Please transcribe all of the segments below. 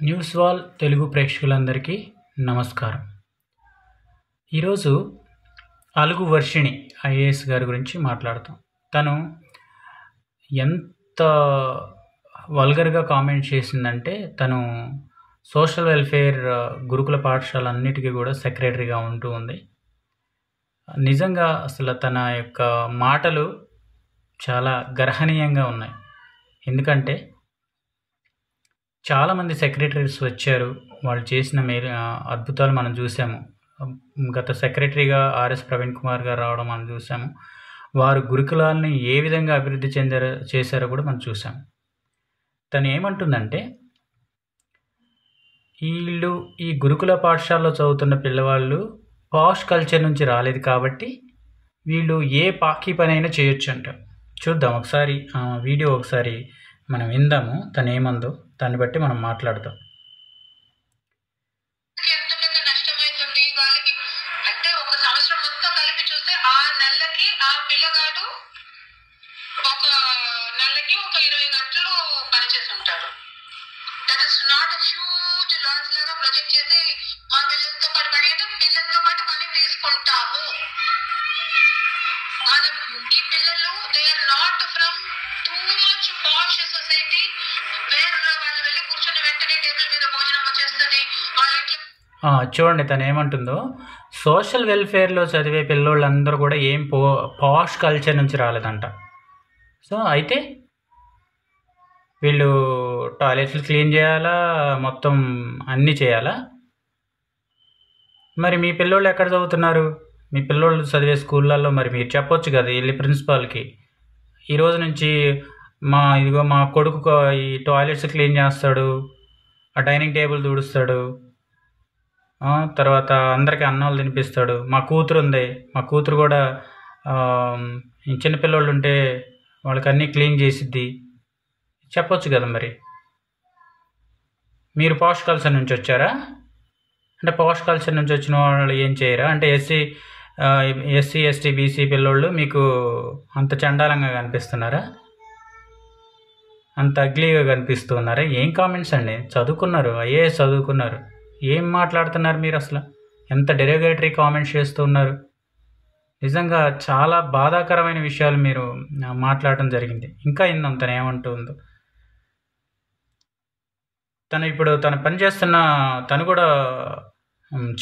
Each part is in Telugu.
న్యూస్ వాల్ తెలుగు ప్రేక్షకులందరికీ నమస్కారం. ఈరోజు అలుగు వర్షిణి ఐఏఎస్ గారి గురించి మాట్లాడతాం. తను ఎంత వల్గర్గా కామెంట్ చేసిందంటే, తను సోషల్ వెల్ఫేర్ గురుకుల పాఠశాలన్నిటికీ కూడా సెక్రటరీగా ఉంటూ ఉంది. నిజంగా అసలు తన యొక్క మాటలు చాలా గర్హనీయంగా ఉన్నాయి. ఎందుకంటే చాలామంది సెక్రటరీస్ వచ్చారు, వాళ్ళు చేసిన అద్భుతాలు మనం చూసాము. గత సెక్రటరీగా ఆర్ఎస్ ప్రవీణ్ కుమార్ గారు రావడం మనం చూసాము. వారు గురుకులాలని ఏ విధంగా అభివృద్ధి చేశారో కూడా మనం చూసాము. తను ఏమంటుందంటే, వీళ్ళు ఈ గురుకుల పాఠశాలలో చదువుతున్న పిల్లవాళ్ళు పాష్ కల్చర్ నుంచి రాలేదు కాబట్టి వీళ్ళు ఏ పాకి పని అయినా చేయొచ్చు అంట. చూద్దాం ఒకసారి వీడియో ఒకసారి మనం విందాము, తను ఏమందో దాన్ని బట్టి మనం మాట్లాడదాం. చూడండి తను ఏమంటుందో. సోషల్ వెల్ఫేర్లో చదివే పిల్లోళ్ళందరూ కూడా ఏం పాష్ కల్చర్ నుంచి రాలేదంట. సో అయితే వీళ్ళు టాయిలెట్లు క్లీన్ చేయాలా, మొత్తం అన్నీ చేయాలా? మరి మీ పిల్లోళ్ళు ఎక్కడ చదువుతున్నారు? మీ పిల్లోళ్ళు చదివే స్కూళ్ళల్లో మరి మీరు చెప్పొచ్చు కదా వెళ్ళి ప్రిన్సిపాల్కి, ఈరోజు నుంచి మా కొడుకు ఈ టాయిలెట్స్ క్లీన్ చేస్తాడు, ఆ డైనింగ్ టేబుల్ తుడుస్తాడు, తర్వాత అందరికీ అన్నాలు తినిపిస్తాడు. మా కూతురు ఉంది, మా కూతురు కూడా చిన్నపిల్లలు ఉంటే వాళ్ళకి అన్నీ క్లీన్ చేసిద్ది చెప్పొచ్చు కదా. మరి మీరు పాష్ కల్చర్ నుంచి వచ్చారా? అంటే పాష్ కల్చర్ నుంచి వచ్చిన వాళ్ళు ఏం చేయరా? అంటే ఎస్సీ ఎస్టీ బీసీ పిల్లోళ్ళు మీకు అంత చండాలంగా కనిపిస్తున్నారా? అంత అగ్లీగా కనిపిస్తున్నారా? ఏం కామెంట్స్ అండి? చదువుకున్నారు, ఐఏఎస్ చదువుకున్నారు, ఏం మాట్లాడుతున్నారు మీరు? అసలు ఎంత డెరిగేటరీ కామెంట్స్ చేస్తూ ఉన్నారు. నిజంగా చాలా బాధాకరమైన విషయాలు మీరు మాట్లాడటం జరిగింది. ఇంకా ఇందాం తను ఏమంటుందో. తను ఇప్పుడు తను పని చేస్తున్న తను కూడా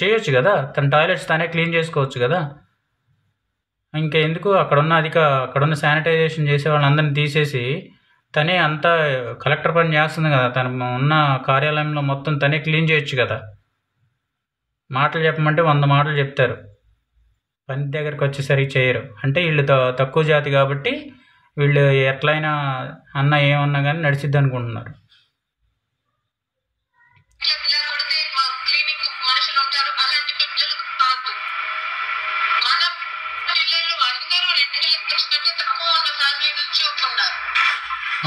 చేయొచ్చు కదా, తన టాయిలెట్స్ తానే క్లీన్ చేసుకోవచ్చు కదా. ఇంకా ఎందుకు అక్కడున్న శానిటైజేషన్ చేసే వాళ్ళందరినీ తీసేసి తనే అంతా కలెక్టర్ పని చేస్తుంది కదా, తను ఉన్న కార్యాలయంలో మొత్తం తనే క్లీన్ చేయొచ్చు కదా. మాటలు చెప్పమంటే 100 మాటలు చెప్తారు, పని దగ్గరికి వచ్చేసరికి చేయరు. అంటే వీళ్ళు తక్కువ జాతి కాబట్టి వీళ్ళు ఎట్లయినా అన్న ఏమన్నా కానీ నడిచిద్ది అనుకుంటున్నారు.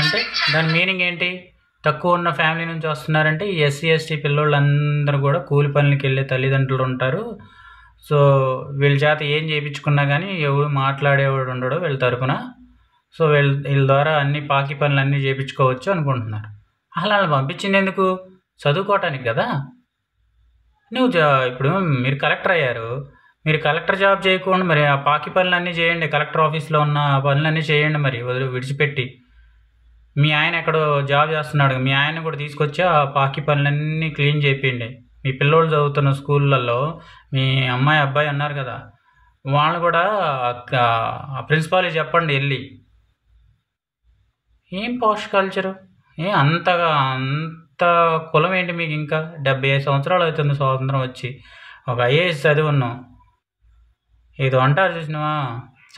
అంటే దాని మీనింగ్ ఏంటి? తక్కువ ఉన్న ఫ్యామిలీ నుంచి వస్తున్నారంటే ఈ ఎస్సీ ఎస్టీ పిల్లోళ్ళందరూ కూడా కూలి పనులకి వెళ్ళే తల్లిదండ్రులు ఉంటారు. సో వీళ్ళ చేత ఏం చేయించుకున్నా కానీ ఎవరు మాట్లాడేవాడు ఉండడు వీళ్ళ తరపున. సో వీళ్ళ ద్వారా అన్ని పాకి పనులు అన్నీ చేయించుకోవచ్చు అనుకుంటున్నారు. అలా పంపించింది ఎందుకు? చదువుకోవటానికి కదా. ఇప్పుడు మీరు కలెక్టర్ అయ్యారు, మీరు కలెక్టర్ జాబ్ చేయకుండా మరి ఆ పాకి పనులన్నీ చేయండి, కలెక్టర్ ఆఫీస్లో ఉన్న పనులన్నీ చేయండి. మరి విడిచిపెట్టి మీ ఆయన ఎక్కడో జాబ్ చేస్తున్నాడు, మీ ఆయన కూడా తీసుకొచ్చి ఆ పాకి పనులన్నీ క్లీన్ చేయండి. మీ పిల్లోళ్ళు చదువుతున్న స్కూళ్ళల్లో మీ అమ్మాయి అబ్బాయి అన్నారు కదా, వాళ్ళు కూడా ప్రిన్సిపాల్కి చెప్పండి వెళ్ళి. ఏం పాష్ కల్చరు? అంత కులం ఏంటి మీకు? ఇంకా 75 సంవత్సరాలు అవుతుంది స్వాతంత్రం వచ్చి, ఒక ఐఏఎస్ చదివి ఉన్నాం. ఏదో అంటారు చూసినావా,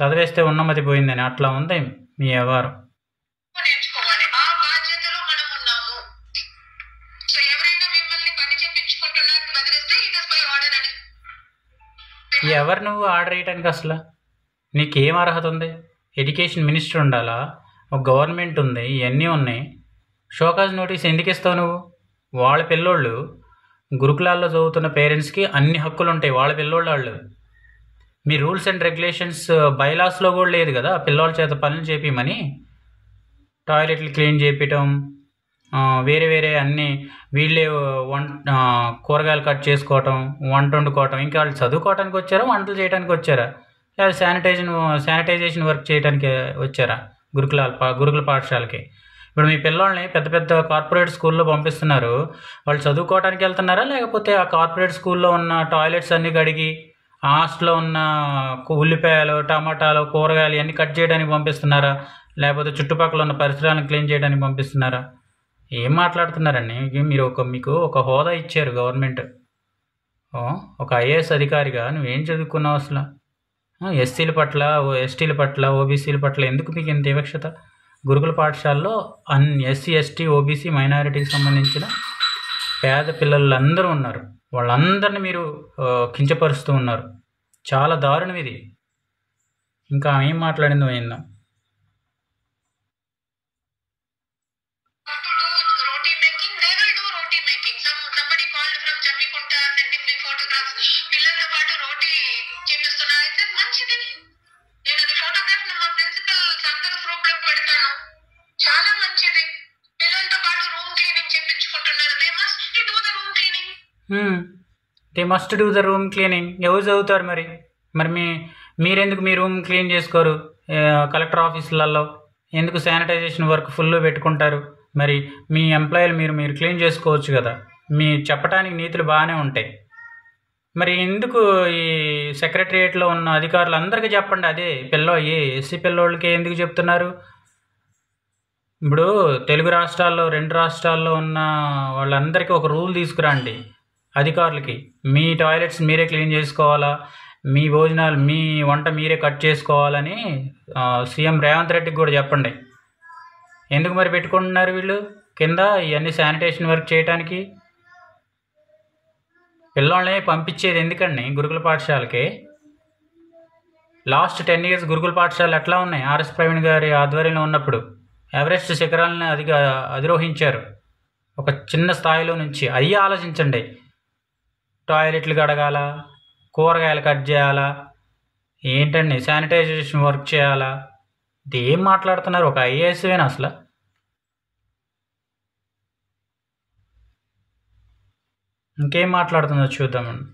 చదివేస్తే ఉన్నమతి పోయిందని, అట్లా ఉంది మీ వ్యవహారం. ఎవరు నువ్వు ఆర్డర్ వేయడానికి? అసలు నీకేం అర్హత ఉంది? ఎడ్యుకేషన్ మినిస్టర్ ఉండాలా, ఒక గవర్నమెంట్ ఉంది, ఇవన్నీ ఉన్నాయి. షోకాజ్ నోటీస్ ఎందుకు ఇస్తావు నువ్వు? వాళ్ళ పిల్లోళ్ళు గురుకులాల్లో చదువుతున్న పేరెంట్స్కి అన్ని హక్కులు ఉంటాయి, వాళ్ళ పిల్లోళ్ళు. మీ రూల్స్ అండ్ రెగ్యులేషన్స్ బైలాస్లో కూడా లేదు కదా పిల్లోళ్ళ చేత పనులు చేపిమని. టాయిలెట్లు క్లీన్ చేపించడం, వేరే వేరే అన్నీ వీళ్ళే కూరగాయలు కట్ చేసుకోవటం, వంట వండుకోవటం. ఇంకా వాళ్ళు చదువుకోవటానికి వచ్చారా, వంటలు చేయడానికి వచ్చారా, లేదా శానిటైజేషన్ వర్క్ చేయడానికి వచ్చారా గురుకుల పాఠశాలకి? ఇప్పుడు మీ పిల్లల్ని పెద్ద పెద్ద కార్పొరేట్ స్కూల్లో పంపిస్తున్నారు. వాళ్ళు చదువుకోవడానికి వెళ్తున్నారా, లేకపోతే ఆ కార్పొరేట్ స్కూల్లో ఉన్న టాయిలెట్స్ అన్నీ కడిగి ఆ హాస్టల్లో ఉన్న ఉల్లిపాయలు, టమాటాలు, కూరగాయలు ఇవన్నీ కట్ చేయడానికి పంపిస్తున్నారా, లేకపోతే చుట్టుపక్కల ఉన్న పరిసరాలను క్లీన్ చేయడానికి పంపిస్తున్నారా? ఏం మాట్లాడుతున్నారండి? మీకు ఒక హోదా ఇచ్చారు గవర్నమెంట్. ఒక ఐఏఎస్ అధికారిగా నువ్వేం చదువుకున్నావు అసలు? ఎస్సీల పట్ల, ఎస్టీల పట్ల, ఓబీసీల పట్ల ఎందుకు మీకు ఇంత వివక్షత? గురుకుల పాఠశాలలో ఎస్సీ, ఎస్టీ, ఓబీసీ, మైనారిటీకి సంబంధించిన పేద పిల్లలందరూ ఉన్నారు. వాళ్ళందరినీ మీరు కించపరుస్తూ ఉన్నారు. చాలా దారుణం ఇది. ఇంకా ఏం మాట్లాడిందో ఏందో. They must do the room cleaning. ఎవరు చదువుతారు మరి? మీరెందుకు మీ రూమ్ క్లీన్ చేసుకోరు? కలెక్టర్ ఆఫీసులలో ఎందుకు శానిటైజేషన్ వర్క్ ఫుల్ పెట్టుకుంటారు? మరి మీ ఎంప్లాయీలు మీరు క్లీన్ చేసుకోవచ్చు కదా. మీ చెప్పడానికి నీతులు బాగానే ఉంటాయి. మరి ఎందుకు ఈ సెక్రటరియేట్లో ఉన్న అధికారులు అందరికీ చెప్పండి. అదే ఎస్సీ పిల్లోళ్ళకి ఎందుకు చెప్తున్నారు? ఇప్పుడు తెలుగు రాష్ట్రాల్లో 2 రాష్ట్రాల్లో ఉన్న వాళ్ళందరికీ ఒక రూల్ తీసుకురండి అధికారులకి. మీ టాయిలెట్స్ మీరే క్లీన్ చేసుకోవాలా, మీ భోజనాలు, మీ వంట మీరే కట్ చేసుకోవాలని సీఎం రేవంత్ రెడ్డికి కూడా చెప్పండి. ఎందుకు మరి పెట్టుకుంటున్నారు వీళ్ళు కింద ఇవన్నీ శానిటేషన్ వర్క్ చేయడానికి? పిల్లల్ని పంపించేది ఎందుకండి గురుకుల పాఠశాలకి? లాస్ట్ 10 years గురుకుల పాఠశాలలు ఎట్లా ఉన్నాయి? ఆర్ఎస్ ప్రవీణ్ గారి ఆధ్వర్యంలో ఉన్నప్పుడు ఎవరెస్ట్ శిఖరాలను అధిరోహించారు ఒక చిన్న స్థాయిలో నుంచి. అయ్యి ఆలోచించండి. టాయిలెట్లు కడగాల, కూరగాయలు కట్ చేయాలా, ఏంటండి శానిటైజేషన్ వర్క్ చేయాలా? ఇది ఏం మాట్లాడుతున్నారు? ఒక ఐఏఎస్వేనా అసలు? ఇంకేం మాట్లాడుతుందో చూద్దామండి.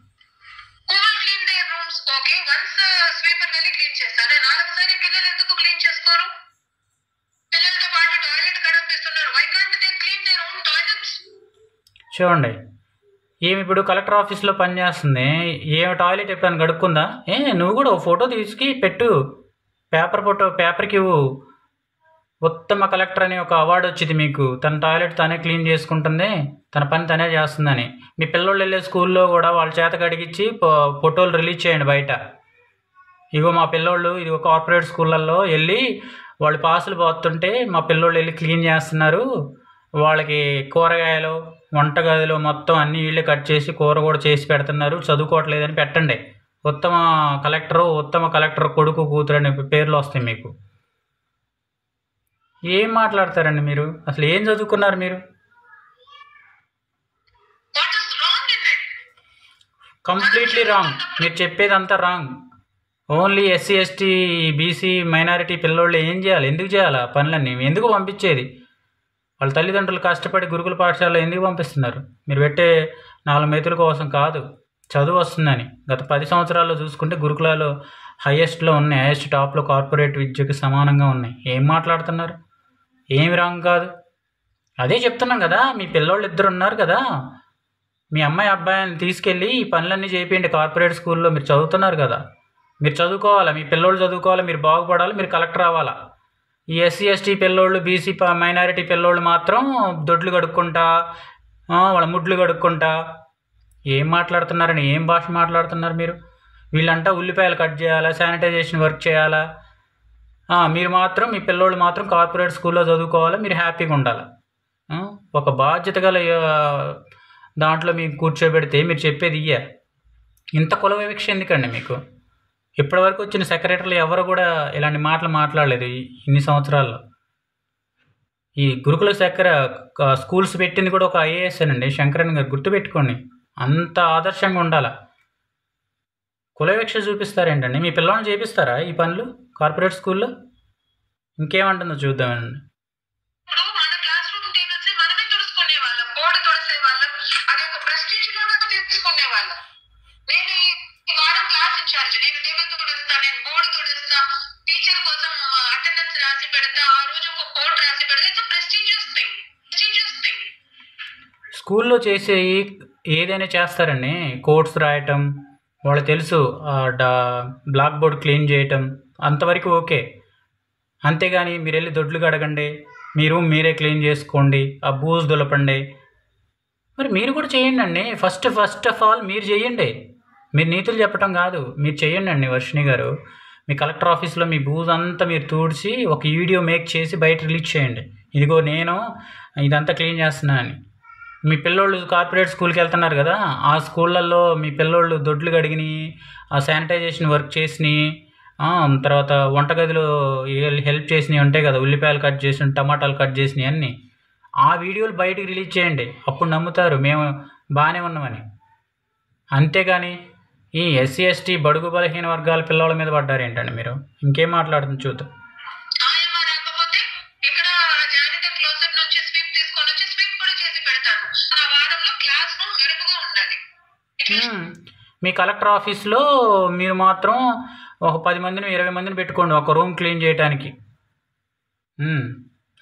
చూడండి, ఏమి ఇప్పుడు కలెక్టర్ ఆఫీస్లో పనిచేస్తుంది, ఏమి టాయిలెట్ ఎప్పుడైనా గడుక్కుందా? నువ్వు కూడా ఫోటో తీసుకు పెట్టు, పేపర్కి ఇవ్వు. ఉత్తమ కలెక్టర్ అని ఒక అవార్డు వచ్చింది మీకు. తన టాయిలెట్ తనే క్లీన్ చేసుకుంటుంది, తన పని తనే చేస్తుందని. మీ పిల్లోళ్ళు వెళ్ళే స్కూల్లో కూడా వాళ్ళ చేత కడిగించి ఫోటోలు రిలీజ్ చేయండి బయట. ఇగో మా పిల్లోళ్ళు ఇది ఒక కార్పొరేట్ స్కూళ్ళల్లో వెళ్ళి వాళ్ళు పాసులు పోతుంటే మా పిల్లోళ్ళు వెళ్ళి క్లీన్ చేస్తున్నారు, వాళ్ళకి కూరగాయలు, వంటగదిలో మొత్తం అన్నీ వీళ్ళే కట్ చేసి కూర కూడా చేసి పెడుతున్నారు, చదువుకోవట్లేదని పెట్టండి. ఉత్తమ కలెక్టర్ కొడుకు, కూతురు అనే పేర్లు వస్తాయి మీకు. ఏం మాట్లాడతారండి మీరు? అసలు ఏం చదువుకున్నారు మీరు? Completely wrong. మీరు చెప్పేదంతా wrong. Only SC, ST, BC, minority పిల్లోళ్ళు ఏం చేయాలి? ఎందుకు చేయాలి ఆ పనులన్నీ? ఎందుకు పంపించేది? వాళ్ళ తల్లిదండ్రులు కష్టపడి గురుకుల పాఠశాలలో ఎందుకు పంపిస్తున్నారు? మీరు పెట్టే 4 మెతుల కోసం కాదు, చదువు వస్తుందని. గత 10 సంవత్సరాల్లో చూసుకుంటే గురుకులాలు హైయెస్ట్లో ఉన్నాయి, హైయెస్ట్ టాప్లో కార్పొరేట్ విద్యకు సమానంగా ఉన్నాయి. ఏం మాట్లాడుతున్నారు? ఏమి రాంగ్ కాదు. అదే చెప్తున్నాం కదా, మీ పిల్లోళ్ళు 2 ఉన్నారు కదా, మీ అమ్మాయి అబ్బాయిని తీసుకెళ్ళి ఈ పనులన్నీ చేయండి కార్పొరేట్ స్కూల్లో. మీరు చదువుతున్నారు కదా, మీరు చదువుకోవాలా, మీ పిల్లోళ్ళు చదువుకోవాలా, మీరు బాగుపడాలి, మీరు కలెక్టర్ అవ్వాలా. ఈ ఎస్సీ, ఎస్టీ పిల్లోళ్ళు, బీసీ, మైనారిటీ పిల్లోళ్ళు మాత్రం దొడ్లు కడుక్కుంటా, వాళ్ళ ముడ్లు కడుక్కుంటా. ఏం మాట్లాడుతున్నారని, ఏం భాష మాట్లాడుతున్నారు మీరు? వీళ్ళంటా ఉల్లిపాయలు కట్ చేయాలా, శానిటైజేషన్ వర్క్ చేయాలా, మీరు మాత్రం, మీ పిల్లోళ్ళు మాత్రం కార్పొరేట్ స్కూల్లో చదువుకోవాలా, మీరు హ్యాపీగా ఉండాలి. ఒక బాధ్యత గల దాంట్లో మీకు కూర్చోబెడితే మీరు చెప్పేది ఇంత కుల వివక్ష ఎందుకండి మీకు? ఇప్పటివరకు వచ్చిన సెక్రటరీలు ఎవరు కూడా ఇలాంటి మాటలు మాట్లాడలేదు ఇన్ని సంవత్సరాల్లో. ఈ గురుకుల స్కూల్స్ పెట్టింది కూడా ఒక ఐఏఎస్ అండి, శంకరన్ గారు. గుర్తుపెట్టుకోండి, అంత ఆదర్శంగా ఉండాలి. కుల వివక్ష చూపిస్తారేంటండి? మీ పిల్లల్ని చేపిస్తారా ఈ పనులు కార్పొరేట్ స్కూల్లో? ఇంకేమంటుందో చూద్దామండి. అది ఒక ప్రెస్టీజ్ లాగా తీసుకునే వాళ్ళం. నేను ఈ వారం క్లాస్ ఇన్ఛార్జ్, నేను టేబుల్ తోడేస్తా, నేను బోర్డు తోడేస్తా, టీచర్ కోసం అటెండెన్స్ రాసి పెడతా, ఆ రోజు ఒక కోడ్ రాసి పెడతా. It's prestigious thing. స్కూల్లో చేసే ఏదైనా చేస్తారండి. కోడ్స్ రాయటం వాళ్ళకి తెలుసు, బ్లాక్ బోర్డ్ క్లీన్ చేయటం అంతవరకు ఓకే. అంతేగాని మీరు వెళ్ళి దొడ్లు కడగండి, మీ రూమ్ మీరే క్లీన్ చేసుకోండి, ఆ బూజు దులపండి, మరి మీరు కూడా చేయండి అండి. ఫస్ట్ ఆఫ్ ఆల్ మీరు చేయండి. మీరు నీతులు చెప్పటం కాదు, మీరు చేయండి అండి. వర్షిణి గారు, మీ కలెక్టర్ ఆఫీస్లో మీ బూజు అంతా మీరు తుడిచి ఒక వీడియో మేక్ చేసి బయట రిలీజ్ చేయండి. ఇదిగో నేను ఇదంతా క్లీన్ చేస్తున్నా అని. మీ పిల్లోళ్ళు కార్పొరేట్ స్కూల్కి వెళ్తున్నారు కదా, ఆ స్కూళ్ళల్లో మీ పిల్లోళ్ళు దొడ్లు కడిగిని, ఆ శానిటైజేషన్ వర్క్ చేసినాయి, తర్వాత వంటగదిలో హెల్ప్ చేసినవి ఉంటాయి కదా, ఉల్లిపాయలు కట్ చేసి టమాటాలు కట్ చేసినవి అన్నీ, ఆ వీడియోలు బయటికి రిలీజ్ చేయండి. అప్పుడు నమ్ముతారు మేము బాగానే ఉన్నామని. అంతేగాని ఈ ఎస్సీ ఎస్టీ బడుగు బలహీన వర్గాల పిల్లల మీద పడ్డారు ఏంటండి మీరు? ఇంకేం మాట్లాడుతుంది చూద్దాం. మీ కలెక్టర్ ఆఫీస్లో మీరు మాత్రం ఒక 10 మందిని 20 మందిని పెట్టుకోండి ఒక రూమ్ క్లీన్ చేయడానికి.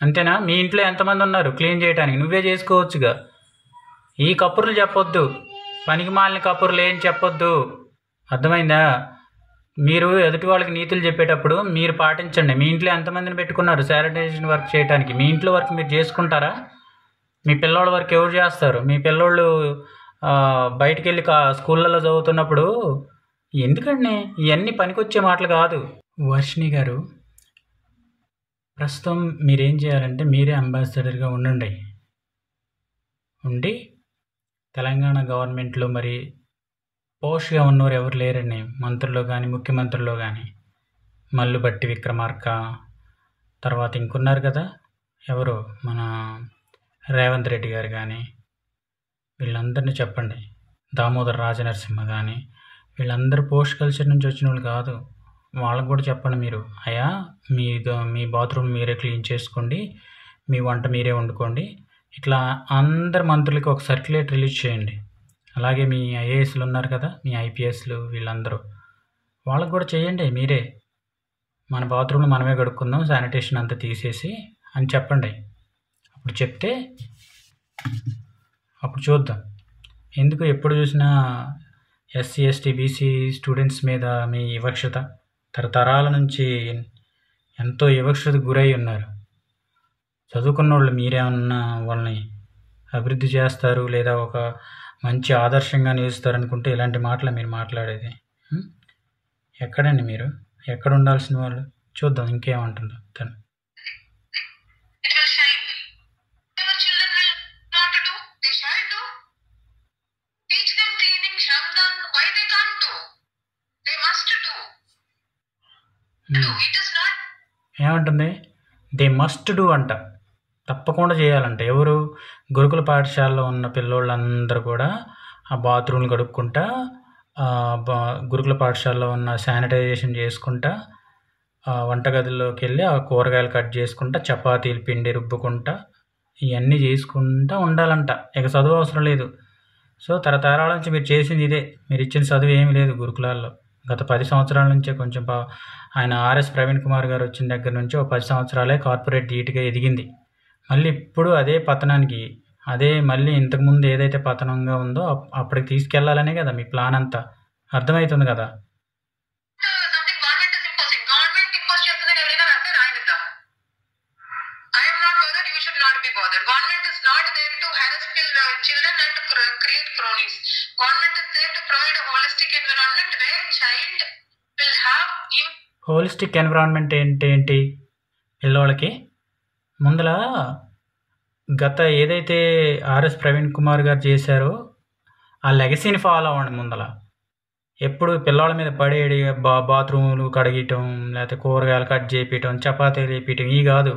అంతేనా? మీ ఇంట్లో ఎంతమంది ఉన్నారు క్లీన్ చేయడానికి? నువ్వే చేసుకోవచ్చుగా. ఈ కప్పుర్లు చెప్పొద్దు, పనికి మాలిన కప్పుర్లు ఏం చెప్పొద్దు, అర్థమైందా? మీరు ఎదుటి వాళ్ళకి నీతులు చెప్పేటప్పుడు మీరు పాటించండి. మీ ఇంట్లో ఎంతమందిని పెట్టుకున్నారు శానిటైజేషన్ వర్క్ చేయడానికి? మీ ఇంట్లో వర్క్ మీరు చేసుకుంటారా? మీ పిల్లోళ్ళ వర్క్ ఎవరు చేస్తారు? మీ పిల్లోళ్ళు బయటికి వెళ్ళి స్కూళ్ళల్లో చదువుతున్నప్పుడు ఎందుకండి ఇవన్నీ పనికొచ్చే మాటలు కాదు. వర్షిణి గారు, ప్రస్తుతం మీరేం చేయాలంటే మీరే అంబాసిడర్గా ఉండి తెలంగాణ గవర్నమెంట్లో మరి పోష్గా ఉన్నవారు ఎవరు లేరండి, మంత్రుల్లో కానీ ముఖ్యమంత్రుల్లో కానీ. మల్లుబట్టి విక్రమార్క, తర్వాత ఇంకున్నారు కదా ఎవరు, మన రేవంత్ రెడ్డి గారు కానీ, వీళ్ళందరినీ చెప్పండి. దామోదర్ రాజనరసింహ కానీ, వీళ్ళందరూ పోస్ట్ కల్చర్ నుంచి వచ్చిన వాళ్ళు కాదు. వాళ్ళకు కూడా చెప్పండి మీరు, అయ్యా మీ బాత్రూమ్ మీరే క్లీన్ చేసుకోండి, మీ వంట మీరే వండుకోండి. ఇట్లా అందరు మంత్రులకి ఒక సర్క్యులేట్ రిలీజ్ చేయండి. అలాగే మీ ఐఏఎస్లు ఉన్నారు కదా, మీ ఐపీఎస్లు, వీళ్ళందరూ వాళ్ళకు కూడా చేయండి మీరే. మన బాత్రూమ్లో మనమే కడుక్కుందాం, శానిటేషన్ అంతా తీసేసి అని చెప్పండి. అప్పుడు చెప్తే అప్పుడు చూద్దాం. ఎందుకు ఎప్పుడు చూసినా ఎస్సీ ఎస్టీ బీసీ స్టూడెంట్స్ మీద మీ వివక్షత, తరతరాల నుంచి ఎంతో వివక్షతకు గురై ఉన్నారు. చదువుకున్న వాళ్ళు మీరేమన్నా వాళ్ళని అభివృద్ధి చేస్తారు లేదా ఒక మంచి ఆదర్శంగా నిలుస్తారు అనుకుంటే ఇలాంటి మాటలు మీరు మాట్లాడేది? ఎక్కడండి మీరు? ఎక్కడ ఉండాల్సిన వాళ్ళు? చూద్దాం ఇంకేమంటుందో తను. ఏమంటుంది? దే మస్ట్ డూ అంట, తప్పకుండా చేయాలంట. ఎవరు? గురుకుల పాఠశాలలో ఉన్న పిల్లోళ్ళందరూ కూడా ఆ బాత్రూమ్లు కడుక్కుంటా, గురుకుల పాఠశాలలో ఉన్న శానిటైజేషన్ చేసుకుంటా, వంటగదిలోకి వెళ్ళి ఆ కూరగాయలు కట్ చేసుకుంటా, చపాతీలు పిండి రుబ్బుకుంటా, ఇవన్నీ చేసుకుంటా ఉండాలంట. ఇక చదువు అవసరం లేదు. సో తరతరాల నుంచి మీరు చేసింది ఇదే. మీరు ఇచ్చిన చదువు ఏమీ లేదు గురుకులాల్లో. గత 10 సంవత్సరాల నుంచే కొంచెం ఆయన ఆర్ఎస్ ప్రవీణ్ కుమార్ గారు వచ్చిన దగ్గర నుంచి ఒక 10 సంవత్సరాలే కార్పొరేట్ ధీటుగా ఎదిగింది. మళ్ళీ ఇప్పుడు అదే పతనానికి, అదే మళ్ళీ ఇంతకుముందు ఏదైతే పతనంగా ఉందో అప్పటికి తీసుకెళ్లాలనే కదా మీ ప్లాన్ అంతా. అర్థమవుతుంది కదా? హోలిస్టిక్ ఎన్విరాన్మెంట్ ఏంటి పిల్లోళ్ళకి? ముందల గత ఏదైతే ఆర్ఎస్ ప్రవీణ్ కుమార్ గారు చేశారో ఆ లెగసీని ఫాలో అవ్వండి. ముందల ఎప్పుడు పిల్లల మీద పడేడి బాత్రూములు కడిగటం, లేకపోతే కూరగాయలు కట్ చేయించడం, చపాతీలు వేపించడం ఇవి కాదు.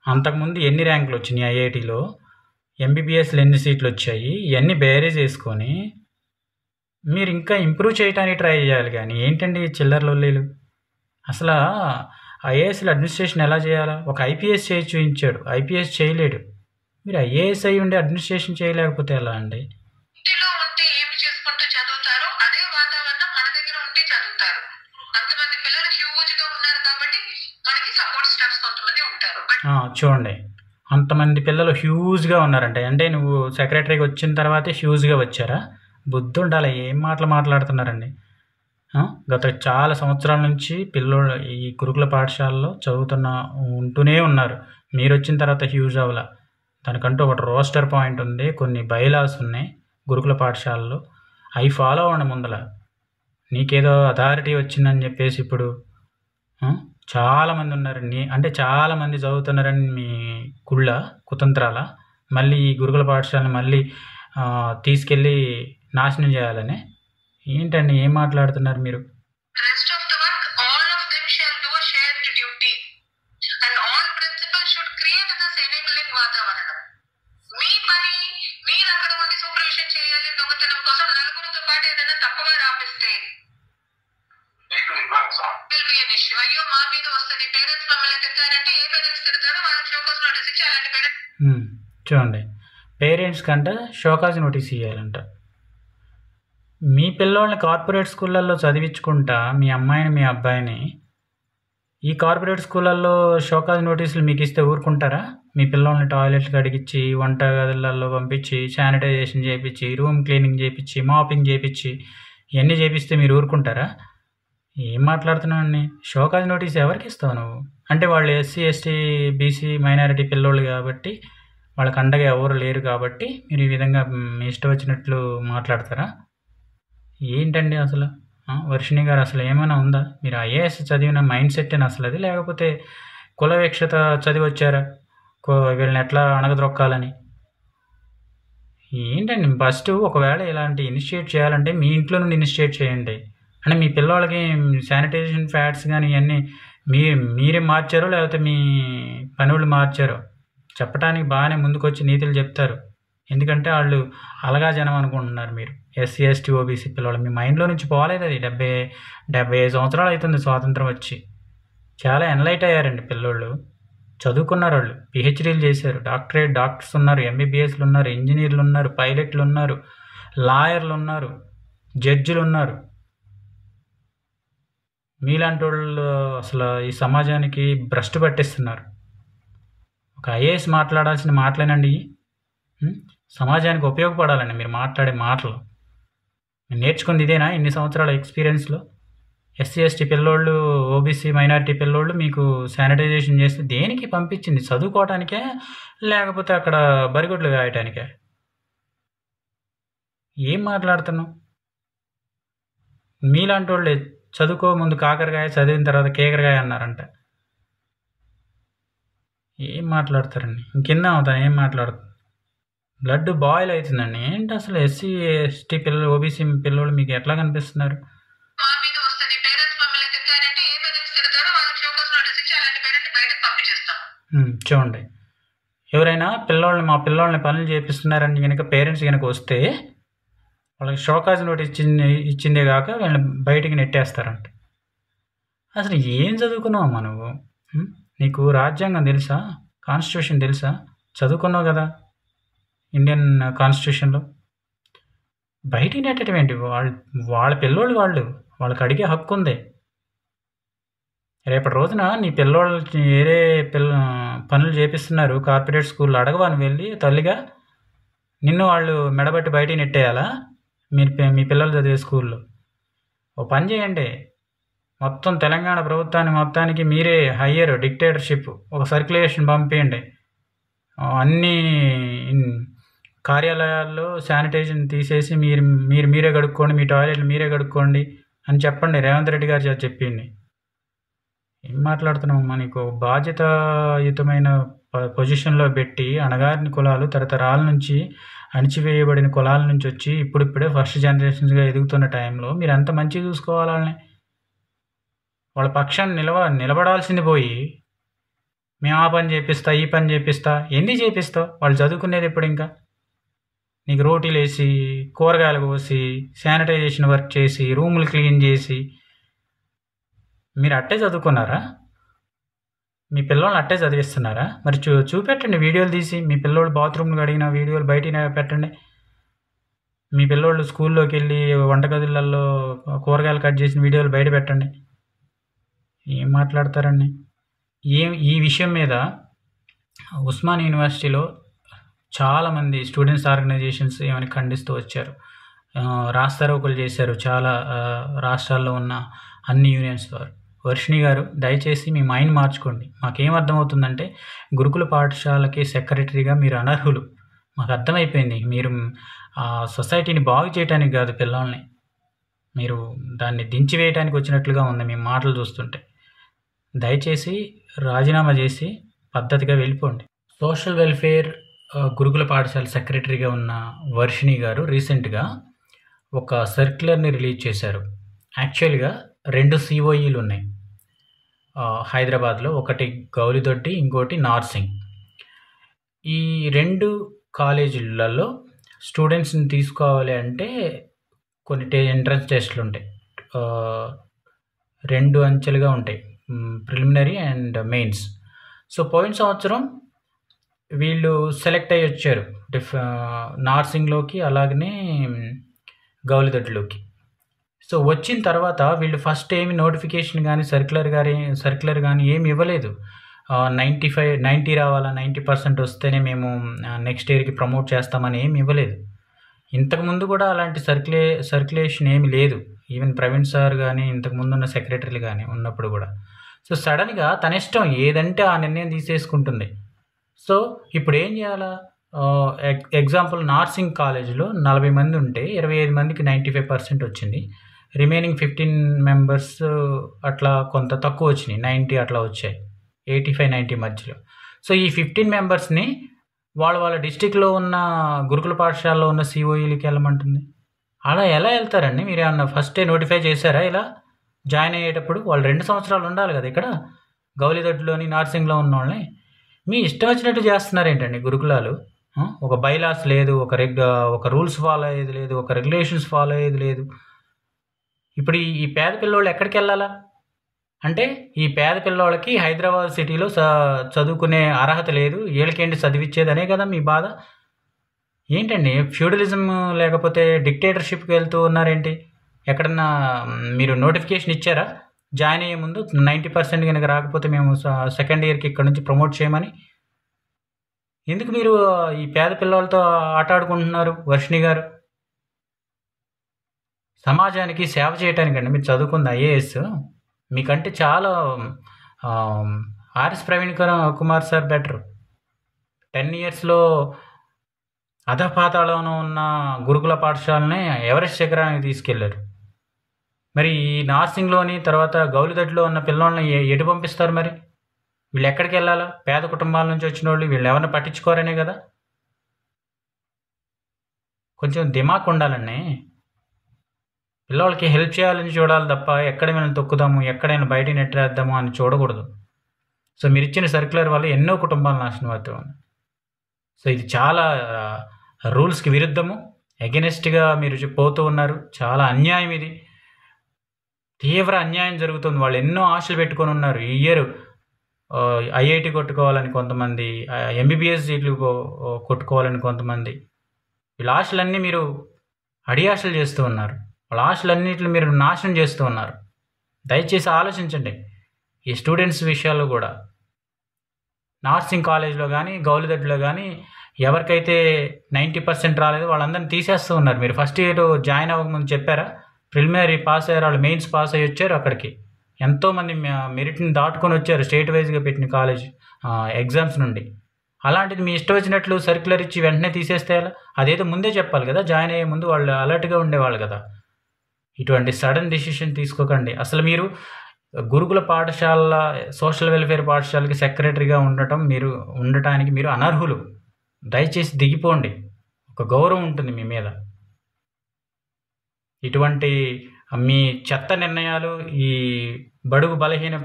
అంతకుముందు ఎన్ని ర్యాంకులు వచ్చినాయి ఐఐటీలో, ఎంబీబీఎస్లో ఎన్ని సీట్లు వచ్చాయి, ఇవన్నీ బేరేజ్ చేసుకొని మీరు ఇంకా ఇంప్రూవ్ చేయడానికి ట్రై చేయాలి. కానీ ఏంటండి చిల్లర లొల్లీలు? అసలు ఐఏఎస్లో అడ్మినిస్ట్రేషన్ ఎలా చేయాలా? ఒక ఐపీఎస్ చేసి చూపించాడు, ఐపీఎస్ చేయలేడు. మీరు ఐఏఎస్ అయ్యి ఉండి అడ్మినిస్ట్రేషన్ చేయలేకపోతే ఎలా అండి? ఇంటిలో ఉంటే ఏమి చేసుకుంటూ చదువుతారో అదే వాతావరణం మన దగ్గర ఉంటే చదువుతారు. అంతమంది పిల్లలు హ్యూజ్ గా ఉన్నారు కాబట్టి మనకి సపోర్ట్ స్టాఫ్స్ కొంతమంది ఉంటారు. బట్ చూడండి, అంతమంది పిల్లలు హ్యూజ్గా ఉన్నారంటే అంటే నువ్వు సెక్రటరీకి వచ్చిన తర్వాతే హ్యూజ్గా వచ్చారా? బుద్ధి ఉండాలి, ఏం మాటలు మాట్లాడుతున్నారండి. గత చాలా సంవత్సరాల నుంచి పిల్లోళ్ళు ఈ గురుకుల పాఠశాలలో ఉంటూనే ఉన్నారు. మీరు వచ్చిన తర్వాత హ్యూజ్ అవ్వాల. దానికంటూ ఒకటి రోస్టర్ పాయింట్ ఉంది, కొన్ని బైలాస్ ఉన్నాయి గురుకుల పాఠశాలలో, అవి ఫాలో అవ్వండి ముందల. నీకేదో అథారిటీ వచ్చిందని చెప్పేసి ఇప్పుడు చాలామంది ఉన్నారండి, అంటే చాలామంది చదువుతున్నారని మీ కుతంత్రాల మళ్ళీ ఈ గురుకుల పాఠశాలను మళ్ళీ తీసుకెళ్ళి నాశనం చేయాలని ఏంటండి, ఏం మాట్లాడుతున్నారు మీరు? rest of the work all of them shall do a shared duty and all principals should create this enabling వాతావరణం. మీ పని మీరు అక్కడ ఉండి సూపర్విజన్ చేయాలి. దొంగతనం కోసం నలుగురితో పాటు ఏదైనా తప్పుగా రాపిస్తే will be an issue. అయ్యో మా మీద వస్తుంది, పేరెంట్స్ మమ్మల్ని తిట్టారంటే ఏ పేరెంట్స్ తిడతారో వాళ్ళకి షోకాస్ నోటీస్ ఇచ్చి అలాంటి పేరెంట్స్ చూడండి, పేరెంట్స్ కంటే షోకాజ్ నోటీస్ ఇవ్వాలంట. మీ పిల్లోళ్ళని కార్పొరేట్ స్కూళ్ళల్లో చదివించుకుంటా మీ అమ్మాయిని మీ అబ్బాయిని ఈ కార్పొరేట్ స్కూళ్ళల్లో షోకాజ్ నోటీసులు మీకు ఇస్తే ఊరుకుంటారా? మీ పిల్లోళ్ళని టాయిలెట్కి అడిగించి, వంట గదులలో పంపించి, శానిటైజేషన్ చేయించి, రూమ్ క్లీనింగ్ చేయించి, మాపింగ్ చేయించి, ఇవన్నీ చేపిస్తే మీరు ఊరుకుంటారా? ఏం మాట్లాడుతున్నావు అండి? షోకాజ్ నోటీస్ ఎవరికి ఇస్తావు నువ్వు? అంటే వాళ్ళు ఎస్సీ ఎస్టీ బీసీ మైనారిటీ పిల్లోళ్ళు కాబట్టి, వాళ్ళకి అండగా ఎవరు లేరు కాబట్టి మీరు ఈ విధంగా మీ ఇష్టం వచ్చినట్లు మాట్లాడతారా? ఏంటండి అసలు? వర్షిణి గారు, అసలు ఏమైనా ఉందా? మీరు ఐఏఎస్ చదివిన మైండ్ సెట్ అని అసలు అది, లేకపోతే కులవిక్షత చదివి వచ్చారా వీళ్ళని ఎట్లా అణగద్రొక్కాలని? ఏంటండి, ఫస్ట్ ఒకవేళ ఇలాంటి ఇనిషియేట్ చేయాలంటే మీ ఇంట్లో నుండి ఇనిషియేట్ చేయండి. అంటే మీ పిల్లలకి శానిటైజేషన్ ఫ్యాట్స్ కానీ ఇవన్నీ మీరే మార్చారో లేకపోతే మీ పనులు మార్చారో చెప్పడానికి బాగానే ముందుకొచ్చి నీతులు చెప్తారు. ఎందుకంటే వాళ్ళు అలగా జనం అనుకుంటున్నారు. మీరు ఎస్సీ ఎస్టీ ఓబీసీ పిల్లలు మీ మైండ్లో నుంచి పోలేదు. అది 75 సంవత్సరాలు అవుతుంది స్వాతంత్రం వచ్చి. చాలా ఎన్లైట్ అయ్యారండి పిల్లోళ్ళు, చదువుకున్నారు, వాళ్ళు పిహెచ్డీలు చేశారు, డాక్టర్స్ ఉన్నారు, ఎంబీబీఎస్లు ఉన్నారు, ఇంజనీర్లు ఉన్నారు, పైలట్లు ఉన్నారు, లాయర్లు ఉన్నారు, జడ్జిలు ఉన్నారు. మీలాంటి వాళ్ళు అసలు ఈ సమాజానికి భ్రష్టు పట్టిస్తున్నారు. ఒక ఐఏఎస్ మాట్లాడాల్సిన మాటలేనండి, సమాజానికి ఉపయోగపడాలండి మీరు మాట్లాడే మాటలు. నేర్చుకుంది ఇదేనా ఇన్ని సంవత్సరాల ఎక్స్పీరియన్స్లో? ఎస్సీ ఎస్టీ పిల్లోళ్ళు, ఓబీసీ మైనారిటీ పిల్లోళ్ళు మీకు శానిటైజేషన్ చేస్తే దేనికి పంపించింది? చదువుకోవటానికే లేకపోతే అక్కడ బరిగొడ్లు కాయటానికే? ఏం మాట్లాడుతున్నావు? మీలాంటి వాళ్ళే చదువుకో ముందు కాకరకాయ, చదివిన తర్వాత కేకరకాయ అన్నారంట. ఏం మాట్లాడతారండి? ఇంకింద అవుతాను ఏం మాట్లాడుతుంది? బ్లడ్ బాయిల్ అవుతుందండి. ఏంటి అసలు ఎస్సీ ఎస్టీ పిల్లలు, ఓబీసీ పిల్లలు మీకు ఎట్లా కనిపిస్తున్నారు? చూడండి, ఎవరైనా మా పిల్లోళ్ళని పనులు చేపిస్తున్నారని కనుక పేరెంట్స్ కనుక వస్తే వాళ్ళకి షోకాజ్ నోటీస్ ఇచ్చిందే కాక వీళ్ళని బయటికి నెట్టేస్తారంట. అసలు ఏం చదువుకున్నావమ్మా నువ్వు? నీకు రాజ్యాంగం తెలుసా? కాన్స్టిట్యూషన్ తెలుసా? చదువుకున్నావు కదా ఇండియన్ కాన్స్టిట్యూషన్లో. బయటికి నెట్టడం ఏంటి? వాళ్ళ పిల్లోళ్ళు, వాళ్ళకి అడిగే హక్కు ఉంది. రేపటి రోజున నీ పిల్లోళ్ళకి వేరే పనులు చేపిస్తున్నారు కార్పొరేట్ స్కూల్లో, అడగవాని వెళ్ళి తల్లిగా నిన్ను వాళ్ళు మెడబట్టి బయటికి నెట్టేయాలా మీ పిల్లలు చదివే స్కూల్లో? ఓ పని చేయండి, మొత్తం తెలంగాణ ప్రభుత్వాన్ని మొత్తానికి మీరే హయ్యర్ డిక్టేటర్షిప్ ఒక సర్క్యులేషన్ పంపించండి. అన్ని కార్యాలయాల్లో శానిటైజేషన్ తీసేసి మీరే కడుక్కోండి, మీ టాయిలెట్లు మీరే కడుక్కోండి అని చెప్పండి. రేవంత్ రెడ్డి గారు చెప్పింది. ఏం మాట్లాడుతున్నామమ్మా? నీకు బాధ్యతాయుతమైన పొజిషన్లో పెట్టి అణగారిన కులాలు, తరతరాల నుంచి అణిచివేయబడిన కులాల నుంచి వచ్చి ఇప్పుడిప్పుడే ఫస్ట్ జనరేషన్స్గా ఎదుగుతున్న టైంలో మీరు ఎంత మంచిగా చూసుకోవాలని వాళ్ళ పక్షాన్ని నిలబడాల్సింది పోయి మేము ఆ పని చేపిస్తా, ఈ పని చేపిస్తా. ఎందుకు చేపిస్తావు? వాళ్ళు చదువుకునేది ఎప్పుడు? ఇంకా నీకు రోటీలు వేసి, కూరగాయలు కోసి, శానిటైజేషన్ వర్క్ చేసి, రూములు క్లీన్ చేసి మీరు అట్టే చదువుకున్నారా? మీ పిల్లోళ్ళని అట్టే చదివిస్తున్నారా? మరి చూపెట్టండి వీడియోలు తీసి. మీ పిల్లోళ్ళు బాత్రూమ్‌లు కడిగిన వీడియోలు బయటిన పెట్టండి. మీ పిల్లోళ్ళు స్కూల్లోకెళ్ళి వంటగదులలో కూరగాయలు కట్ చేసిన వీడియోలు బయట పెట్టండి. ఏం మాట్లాడతారండి? ఈ విషయం మీద ఉస్మాన్ యూనివర్సిటీలో చాలామంది స్టూడెంట్స్ ఆర్గనైజేషన్స్ ఏమని ఖండిస్తూ వచ్చారు. రాస్తారోకోలు చేశారు చాలా రాష్ట్రాల్లో ఉన్న అన్ని యూనియన్స్ వారు. వర్షిణి గారు, దయచేసి మీ మైండ్ మార్చుకోండి. మాకేం అర్థమవుతుందంటే గురుకుల పాఠశాలకి సెక్రటరీగా మీరు అనర్హులు. మాకు అర్థమైపోయింది. మీరు సొసైటీని బాగు చేయడానికి కాదు, పిల్లల్ని మీరు దాన్ని దించివేయడానికి వచ్చినట్లుగా ఉంది మీ మాటలు చూస్తుంటే. దయచేసి రాజీనామా చేసి పద్ధతిగా వెళ్ళిపోండి. సోషల్ వెల్ఫేర్ గురుకుల పాఠశాల సెక్రటరీగా ఉన్న వర్షిణి గారు రీసెంట్గా ఒక సర్క్యులర్ని రిలీజ్ చేశారు. యాక్చువల్గా 2 COEలు ఉన్నాయి హైదరాబాద్లో. ఒకటి గౌలిదొడ్డి, ఇంకోటి నార్సింగ్. ఈ 2 కాలేజీలలో స్టూడెంట్స్ని తీసుకోవాలి అంటే కొన్ని ఎంట్రన్స్ టెస్టులు ఉంటాయి. 2 అంచెలుగా ఉంటాయి, ప్రిలిమినరీ అండ్ మెయిన్స్. సో పోయిన సంవత్సరం వీళ్ళు సెలెక్ట్ అయ్యి వచ్చారు నార్సింగ్లోకి, అలాగనే గౌలిదొడ్లోకి. సో వచ్చిన తర్వాత వీళ్ళు ఫస్ట్ ఏమి నోటిఫికేషన్ కానీ సర్క్యులర్ కానీ ఏమి ఇవ్వలేదు. 90 రావాలా, 90% వస్తేనే మేము నెక్స్ట్ ఇయర్కి ప్రమోట్ చేస్తామని ఏమి ఇవ్వలేదు. ఇంతకుముందు కూడా అలాంటి సర్క్యులేషన్ ఏమి లేదు. ఈవెన్ ప్రవీణ్ సార్ కానీ ఇంతకుముందు ఉన్న సెక్రటరీలు కానీ ఉన్నప్పుడు కూడా. సో సడన్గా తన ఇష్టం ఏదంటే ఆ నిర్ణయం తీసేసుకుంటుంది. సో ఇప్పుడు ఏం చేయాలా? ఎగ్జాంపుల్ నార్సింగ్ కాలేజీలో 40 మంది ఉంటే 25 మందికి 95% వచ్చింది. రిమైనింగ్ 15 మెంబర్స్ అట్లా కొంత తక్కువ వచ్చినాయి, 90 అట్లా వచ్చాయి, 85-90 మధ్యలో. సో ఈ 15 మెంబర్స్ని వాళ్ళ డిస్టిక్లో ఉన్న గురుకుల పాఠశాలలో ఉన్న COEలకి వెళ్ళమంటుంది. అలా ఎలా వెళ్తారండి? మీరు ఏమన్నా ఫస్టే నోటిఫై చేశారా? ఇలా జాయిన్ అయ్యేటప్పుడు వాళ్ళు 2 సంవత్సరాలు ఉండాలి కదా ఇక్కడ గౌలిదొడ్లోని నార్సింగ్లో ఉన్న వాళ్ళని. మీ ఇష్టం వచ్చినట్టు చేస్తున్నారు ఏంటండి గురుకులాలు? ఒక బైలాస్ లేదు, ఒక రూల్స్ ఫాలో అయ్యేది లేదు, ఒక రెగ్యులేషన్స్ ఫాలో అయ్యేది లేదు. ఇప్పుడు ఈ పేద పిల్లోళ్ళు ఎక్కడికి వెళ్ళాలా? అంటే ఈ పేద పిల్లోళ్ళకి హైదరాబాద్ సిటీలో చదువుకునే అర్హత లేదు, వీళ్ళకేంటి చదివిచ్చేదనే కదా మీ బాధ? ఏంటండి ఫ్యూడలిజం లేకపోతే డిక్టేటర్షిప్కి వెళ్తూ ఉన్నారేంటి? ఎక్కడన్నా మీరు నోటిఫికేషన్ ఇచ్చారా జాయిన్ అయ్యే ముందు? 90% కనుక రాకపోతే మేము సెకండ్ ఇయర్కి ఇక్కడ నుంచి ప్రమోట్ చేయమని. ఎందుకు మీరు ఈ పేద పిల్లలతో ఆట ఆడుకుంటున్నారు వర్షిణి గారు? సమాజానికి సేవ చేయటానికండి మీరు చదువుకుంది IAS. మీకంటే చాలా RS Praveen Kumar sir better. 10 ఇయర్స్లో అధపాతాళంలో ఉన్న గురుకుల పాఠశాలని ఎవరెస్ట్ శిఖరానికి తీసుకెళ్లారు. మరి ఈ నార్సింగ్లోని తర్వాత గౌలిదొడ్లో ఉన్న పిల్లల్ని ఎటు పంపిస్తారు? మరి వీళ్ళు ఎక్కడికి వెళ్ళాలా? పేద కుటుంబాల నుంచి వచ్చిన వాళ్ళు వీళ్ళు ఎవరిని పట్టించుకోరనే కదా. కొంచెం దిమాక్ ఉండాలండి. పిల్లలకి హెల్ప్ చేయాలని చూడాలి తప్ప ఎక్కడైనా తొక్కుదాము, ఎక్కడైనా బయట నెట్టేద్దాము అని చూడకూడదు. సో మీరు ఇచ్చిన సర్క్యులర్ వల్ల ఎన్నో కుటుంబాలు నాశనం అవుతాయి. సో ఇది చాలా రూల్స్కి విరుద్ధము, ఎగెనెస్ట్గా మీరు పోతూ ఉన్నారు. చాలా అన్యాయం ఇది, తీవ్ర అన్యాయం జరుగుతుంది. వాళ్ళు ఎన్నో ఆశలు పెట్టుకొని ఉన్నారు. ఈ ఇయర్ IIT కొట్టుకోవాలని కొంతమంది, MBBS సీట్లు కొట్టుకోవాలని కొంతమంది. వీళ్ళ ఆశలన్నీ మీరు అడియాశలు చేస్తూ ఉన్నారు. వాళ్ళ ఆశలన్నింటిని మీరు నాశనం చేస్తూ ఉన్నారు. దయచేసి ఆలోచించండి. ఈ స్టూడెంట్స్ విషయాల్లో కూడా నార్సింగ్ కాలేజ్లో కానీ గౌలిదొడ్లో కానీ ఎవరికైతే 90% రాలేదో వాళ్ళందరినీ తీసేస్తూ ఉన్నారు. మీరు ఫస్ట్ ఇయర్ జాయిన్ అవ్వకముందు చెప్పారా? ప్రిలిమినరీ పాస్ అయ్యారు, వాళ్ళు మెయిన్స్ పాస్ అయ్యి వచ్చారు. అక్కడికి ఎంతోమంది మెరిట్ని దాటుకొని వచ్చారు స్టేట్ వైజ్గా పెట్టిన కాలేజ్ ఎగ్జామ్స్ నుండి. అలాంటిది మీ ఇష్టం వచ్చినట్లు సర్క్యులర్ ఇచ్చి వెంటనే తీసేస్తే ఎలా? అదేదో ముందే చెప్పాలి కదా, జాయిన్ అయ్యే ముందు వాళ్ళు అలర్ట్గా ఉండేవాళ్ళు కదా. ఇటువంటి సడన్ డిసిషన్ తీసుకోకండి. అసలు మీరు గురుకుల పాఠశాల సోషల్ వెల్ఫేర్ పాఠశాలకి సెక్రటరీగా ఉండటానికి మీరు అనర్హులు. దయచేసి దిగిపోండి. ఒక గౌరవం ఉంటుంది మీ మీద. ఇటువంటి మీ చెత్త నిర్ణయాలు ఈ బడుగు బలహీన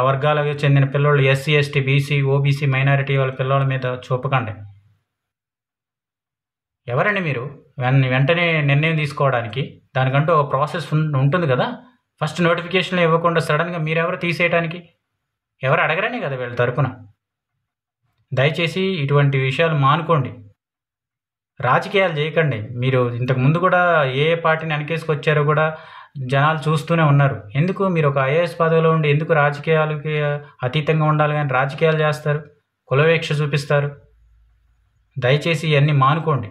వర్గాలకు చెందిన పిల్లలు, SC, ST, BC, OBC minority వాళ్ళ పిల్లల మీద చూపకండి. ఎవరండి మీరు వెంటనే నిర్ణయం తీసుకోవడానికి? దానికంటూ ఒక ప్రాసెస్ ఉంటుంది కదా. ఫస్ట్ నోటిఫికేషన్లు ఇవ్వకుండా సడన్గా మీరెవరు తీసేయడానికి? ఎవరు అడగరనే కదా వీళ్ళ తరపున. దయచేసి ఇటువంటి విషయాలు మానుకోండి. రాజకీయాలు చేయకండి. మీరు ఇంతకు ముందు కూడా ఏ పార్టీని వెనకేసుకొచ్చారో కూడా జనాలు చూస్తూనే ఉన్నారు. ఎందుకు మీరు ఒక ఐఏఎస్ పదవిలో ఉండి ఎందుకు రాజకీయాలకి అతీతంగా ఉండాలి కానీ రాజకీయాలు చేస్తారు, కులవేక్ష చూపిస్తారు? దయచేసి ఇవన్నీ మానుకోండి.